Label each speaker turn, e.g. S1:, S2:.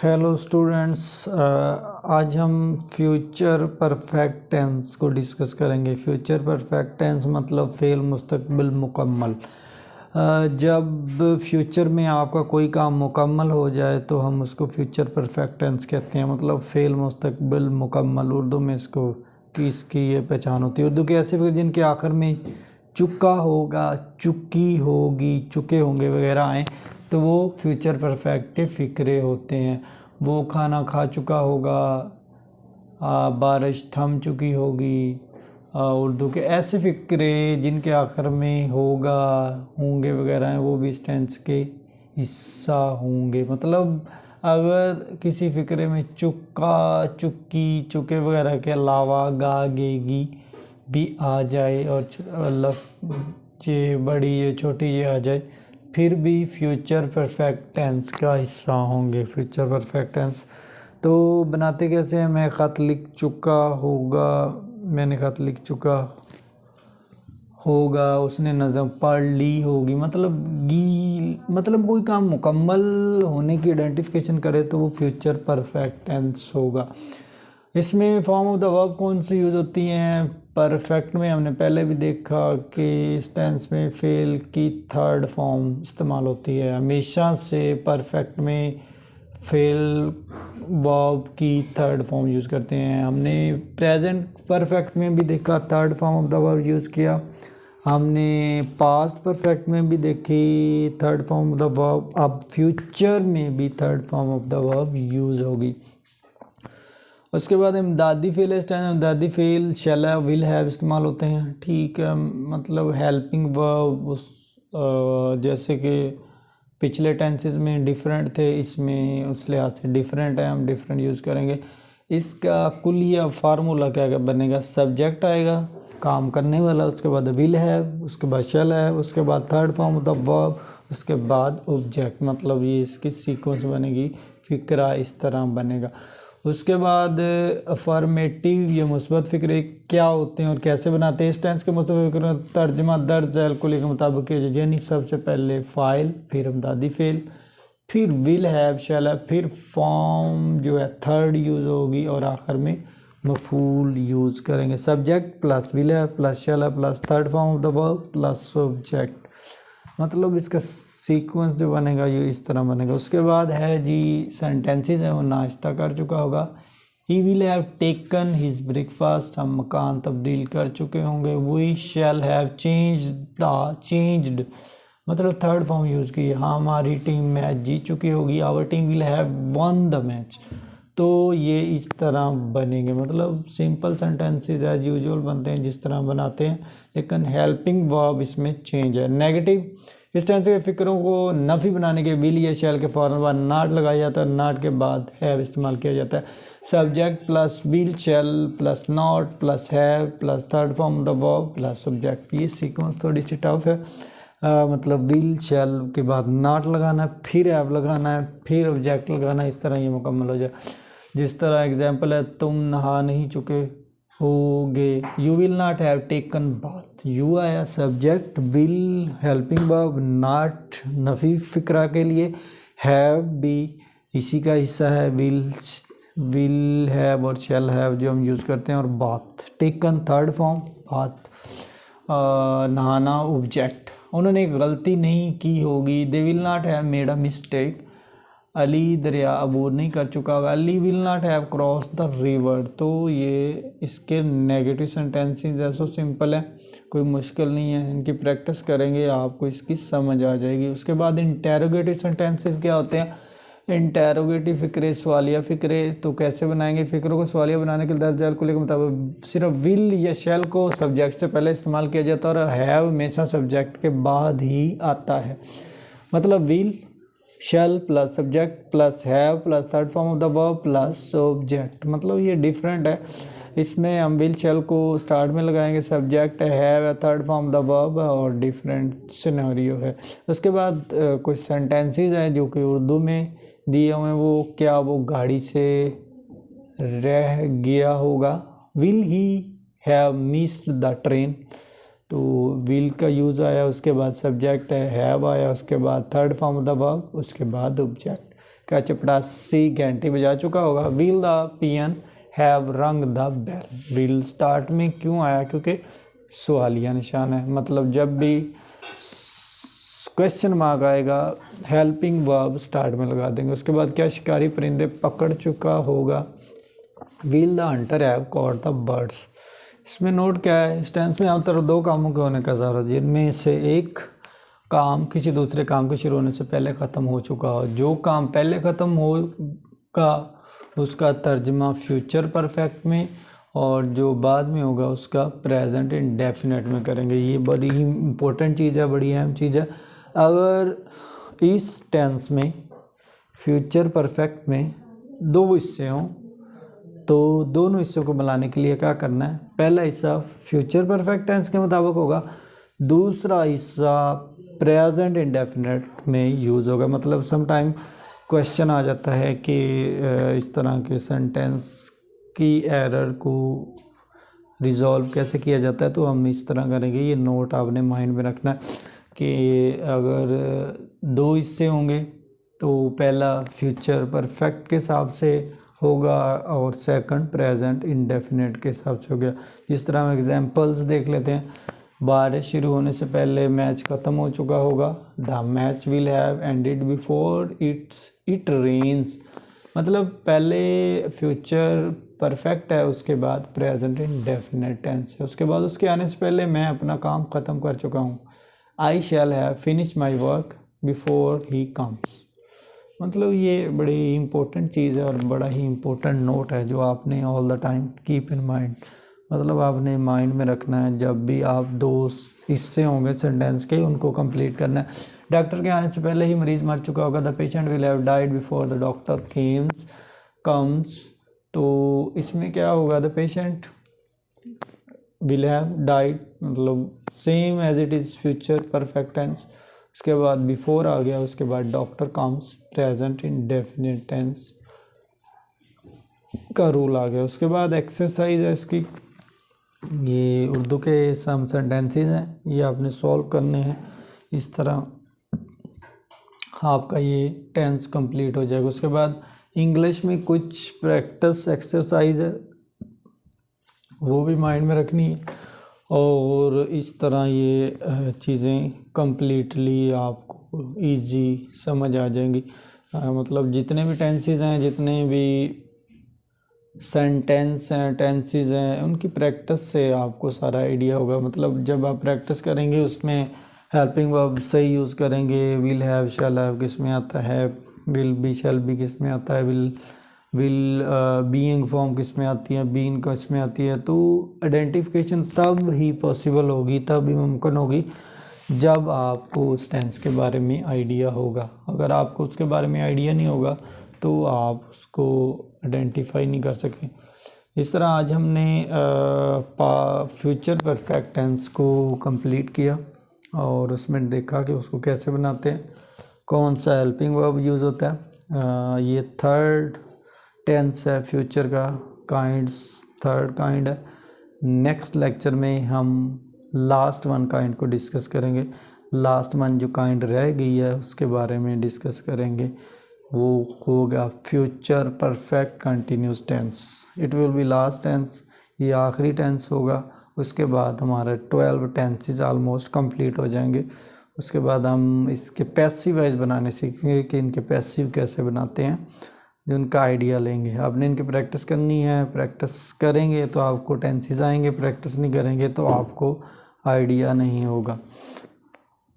S1: Hello students, आज हम future perfect tense को डिस्कस करेंगे। फ्यूचर परफेक्ट टेंस मतलब फ़ेल मुस्तकबिल मुकम्मल। जब फ्यूचर में आपका कोई काम मुकम्मल हो जाए तो हम उसको फ्यूचर परफेक्ट टेंस कहते हैं, मतलब फ़ेल मुस्तकबिल मुकम्मल। उर्दू में इसको इसकी ये पहचान होती है। उर्दू के ऐसे फिर जिनके आखिर में चुका होगा, चुकी होगी, चुके होंगे वगैरह आए तो वो फ्यूचर परफेक्ट के फ़िक्रे होते हैं। वो खाना खा चुका होगा, बारिश थम चुकी होगी। उर्दू के ऐसे फ़िक्रे जिनके आखिर में होगा, होंगे वगैरह हैं, वो भी इस टेंस के हिस्सा होंगे। मतलब अगर किसी फ़िक्रे में चुका, चुकी, चुके वगैरह के अलावा गा, गेगी भी आ जाए और ये बड़ी ये छोटी ये आ जाए, फिर भी फ्यूचर परफेक्ट टेंस का हिस्सा होंगे। फ्यूचर परफेक्ट टेंस तो बनाते कैसे हैं? मैं ख़त लिख चुका होगा, मैंने ख़त लिख चुका होगा, उसने नज़म पढ़ ली होगी। मतलब कोई काम मुकम्मल होने की आइडेंटिफिकेशन करे तो वो फ्यूचर परफेक्ट टेंस होगा। इसमें फॉर्म ऑफ द वर्ब कौन सी यूज़ होती हैं? परफेक्ट में हमने पहले भी देखा कि इस टेंस में फेल की थर्ड फॉर्म इस्तेमाल होती है। हमेशा से परफेक्ट में फेल वर्ब की थर्ड फॉर्म यूज़ करते हैं। हमने प्रेजेंट परफेक्ट में भी देखा, third form of the verb use किया। हमने पास्ट परफेक्ट में भी देखी, third form of the verb. अब फ्यूचर में भी third form of the verb use होगी। उसके बाद इमदादी फेल इस टाइम इमदादी फेल शैल हैव, विल हैव इस्तेमाल होते हैं। ठीक है, मतलब हेल्पिंग वर्ब उस जैसे कि पिछले टेंसेस में डिफरेंट थे, इसमें उस लिहाज से डिफरेंट है, हम डिफरेंट यूज़ करेंगे। इसका कुलिया फार्मूला क्या बनेगा? सब्जेक्ट आएगा काम करने वाला, उसके बाद विल हैव, उसके बाद शैल हैव, उसके बाद third form of the verb, उसके बाद ऑब्जेक्ट। मतलब ये इसकी सीक्वेंस बनेगी, फ़िक्रा इस तरह बनेगा। उसके बाद अफर्मेटिव या मुस्बत फ़िक्रे क्या होते हैं और कैसे बनाते हैं? इस टेंस के मुस्बत फ़िक्रे तर्जमा दर्ज कुली के मुताबिक यानी सबसे पहले फ़ाइल, फिर इमदादी फेल, फिर विल हैव, शैल हैव, फिर फॉर्म जो है थर्ड यूज़ होगी और आखिर में मफूल यूज़ करेंगे। Subject plus will have plus shall have plus third form of the verb plus object. मतलब इसका सीक्वेंस जो बनेगा ये इस तरह बनेगा। उसके बाद है जी सेंटेंसेस है, वो नाश्ता कर चुका होगा। He will have taken his breakfast, हम मकान तब्दील कर चुके होंगे। वी शैल हैव चेंज्ड, मतलब थर्ड फॉर्म यूज़ की। हाँ, हमारी टीम मैच जीत चुकी होगी। Our team will have won the match. तो ये इस तरह बनेंगे। मतलब सिंपल सेंटेंसेस एज यूजुअल बनते हैं जिस तरह बनाते हैं, लेकिन हेल्पिंग वर्ब इसमें चेंज है। नेगेटिव इस टेंस के फ़िक्रों को नफ़ी बनाने के विल या शैल के फ़ौरन बाद नाट लगाया जाता है, नाट के बाद हैव इस्तेमाल किया जाता है। Subject plus will shell plus not plus have plus third form the verb plus subject. ये सीक्वेंस थोड़ी सी टफ है। मतलब विल शैल के बाद नाट लगाना है, फिर हैव लगाना है, फिर ऑब्जेक्ट लगाना है, इस तरह ये मुकम्मल हो जाए। जिस तरह एग्जाम्पल है, तुम नहा नहीं चुके होगे। You will not have taken bath. You आया subject, will helping verb, not नफ़ी फ़िक्रा के लिए, हैव भी इसी का हिस्सा है। विल हैव और शैल हैव जो हम यूज़ करते हैं, और bath taken third form, bath नहाना ऑब्जेक्ट। उन्होंने एक गलती नहीं की होगी। They will not have made a mistake. Ali दरिया अबूर नहीं कर चुका होगा। Ali will not have cross the river. तो ये इसके नेगेटिव सेंटेंसेस जैसे सिंपल है, कोई मुश्किल नहीं है, इनकी प्रैक्टिस करेंगे आपको इसकी समझ आ जाएगी। उसके बाद इंटेरोगेटिव सेंटेंसेस क्या होते हैं? इंटेरोगेटिव फ़िक्रे, सवालिया फ़िक्रे। तो कैसे बनाएंगे? फ़िक्रों को सवालिया बनाने के लिए दर्ज कुल के मुताबिक सिर्फ विल या शैल को सब्जेक्ट से पहले इस्तेमाल किया जाता है और हैव हमेशा सब्जेक्ट के बाद ही आता है। मतलब will shell plus subject plus have plus third form of the verb plus object. मतलब ये डिफरेंट है। इसमें हम विल शैल को स्टार्ट में लगाएंगे, subject have third form the verb और डिफरेंट सिनेरियो है। उसके बाद कुछ सेंटेंसेस हैं जो कि उर्दू में दिए हुए हैं। वो क्या? वो गाड़ी से रह गया होगा। Will he have missed the train. तो विल का यूज़ आया, उसके बाद सब्जेक्ट है, हैव आया, उसके बाद third form of the verb, उसके बाद ऑब्जेक्ट। क्या चपरासी घंटी बजा चुका होगा। विल द पियन हैव रंग द बेल। विल स्टार्ट में क्यों आया, क्योंकि सवालिया निशान है, मतलब जब भी क्वेश्चन मार्क आएगा हेल्पिंग वर्ब स्टार्ट में लगा देंगे। उसके बाद क्या शिकारी परिंदे पकड़ चुका होगा। Will the Hunter have caught the birds. इसमें नोट क्या है, इस टेंस में आमतौर दो कामों के होने का ज़रूरत है, जिनमें से एक काम किसी दूसरे काम के शुरू होने से पहले ख़त्म हो चुका हो। जो काम पहले ख़त्म होगा उसका तर्जमा फ्यूचर परफेक्ट में, और जो बाद में होगा उसका प्रेजेंट इंडेफिनेट में करेंगे। ये बड़ी ही इम्पोर्टेंट चीज़ है, बड़ी अहम चीज़ है। अगर इस टेंस में फ्यूचर परफेक्ट में दो हिस्से हों तो दोनों हिस्सों को मिलाने के लिए क्या करना है, पहला हिस्सा फ्यूचर परफेक्ट टेंस के मुताबिक होगा, दूसरा हिस्सा प्रेजेंट इंडेफिनेट में यूज़ होगा। मतलब समटाइम क्वेश्चन आ जाता है कि इस तरह के सेंटेंस की एरर को रिजॉल्व कैसे किया जाता है, तो हम इस तरह करेंगे। ये नोट आपने माइंड में रखना है कि अगर दो हिस्से होंगे तो पहला फ्यूचर परफेक्ट के हिसाब से होगा और सेकंड प्रेजेंट इंडेफिनेट के हिसाब से हो गया। जिस तरह हम एग्जांपल्स देख लेते हैं, बारिश शुरू होने से पहले मैच ख़त्म हो चुका होगा। The match will have ended before it rains. मतलब पहले फ्यूचर परफेक्ट है, उसके बाद प्रेजेंट इंडेफिनेट टेंस है, उसके बाद उसके आने से पहले मैं अपना काम ख़त्म कर चुका हूँ। I shall have finish my work before he comes. मतलब ये बड़ी इम्पोर्टेंट चीज़ है और बड़ा ही इम्पोर्टेंट नोट है जो आपने all the time keep in mind, मतलब आपने माइंड में रखना है। जब भी आप दो हिस्से होंगे सेंटेंस के, उनको कंप्लीट करना है। डॉक्टर के आने से पहले ही मरीज मर चुका होगा। The patient will have died before the doctor comes. तो इसमें क्या होगा, the patient will have died, मतलब same as it is future perfect tense. उसके बाद बिफोर आ गया, उसके बाद doctor comes, present indefinite tense का रूल आ गया। उसके बाद एक्सरसाइज है इसकी, ये उर्दू के सम सेंटेंसेस हैं, ये आपने सॉल्व करने हैं। इस तरह आपका ये टेंस कंप्लीट हो जाएगा। उसके बाद इंग्लिश में कुछ प्रैक्टिस एक्सरसाइज है, वो भी माइंड में रखनी है, और इस तरह ये चीज़ें कंप्लीटली आपको इजी समझ आ जाएंगी। मतलब जितने भी टेंसेस हैं, जितने भी सेंटेंस हैं, टेंसेस हैं, उनकी प्रैक्टिस से आपको सारा आइडिया होगा। मतलब जब आप प्रैक्टिस करेंगे उसमें हेल्पिंग वर्ब सही यूज़ करेंगे। विल हैव शैल हैव किस में आता है, विल बी शैल बी किस में आता है, विल बीइंग फॉर्म किस में आती है, बीइंग किस में आती है। तो आइडेंटिफिकेशन तब ही पॉसिबल होगी, तब ही मुमकिन होगी जब आपको उस टेंस के बारे में आइडिया होगा। अगर आपको उसके बारे में आइडिया नहीं होगा तो आप उसको आइडेंटिफाई नहीं कर सकें। इस तरह आज हमने फ्यूचर परफेक्ट टेंस को कंप्लीट किया और उसमें देखा कि उसको कैसे बनाते हैं, कौन सा हेल्पिंग वर्ब यूज़ होता है। ये थर्ड टेंस है फ्यूचर का, काइंड्स थर्ड काइंड है। नेक्स्ट लेक्चर में हम लास्ट वन काइंड को डिस्कस करेंगे। लास्ट वन जो काइंड रह गई है उसके बारे में डिस्कस करेंगे, वो होगा future perfect continuous tense. It will be last tense, ये आखिरी टेंस होगा। उसके बाद हमारा 12 टेंसेस ऑलमोस्ट कंप्लीट हो जाएंगे। उसके बाद हम इसके पैसिव वाइज बनाने सीखेंगे कि इनके पैसिव कैसे बनाते हैं, जो उनका आइडिया लेंगे। आपने इनकी प्रैक्टिस करनी है, प्रैक्टिस करेंगे तो आपको टेंसेस आएंगे, प्रैक्टिस नहीं करेंगे तो आपको आइडिया नहीं होगा।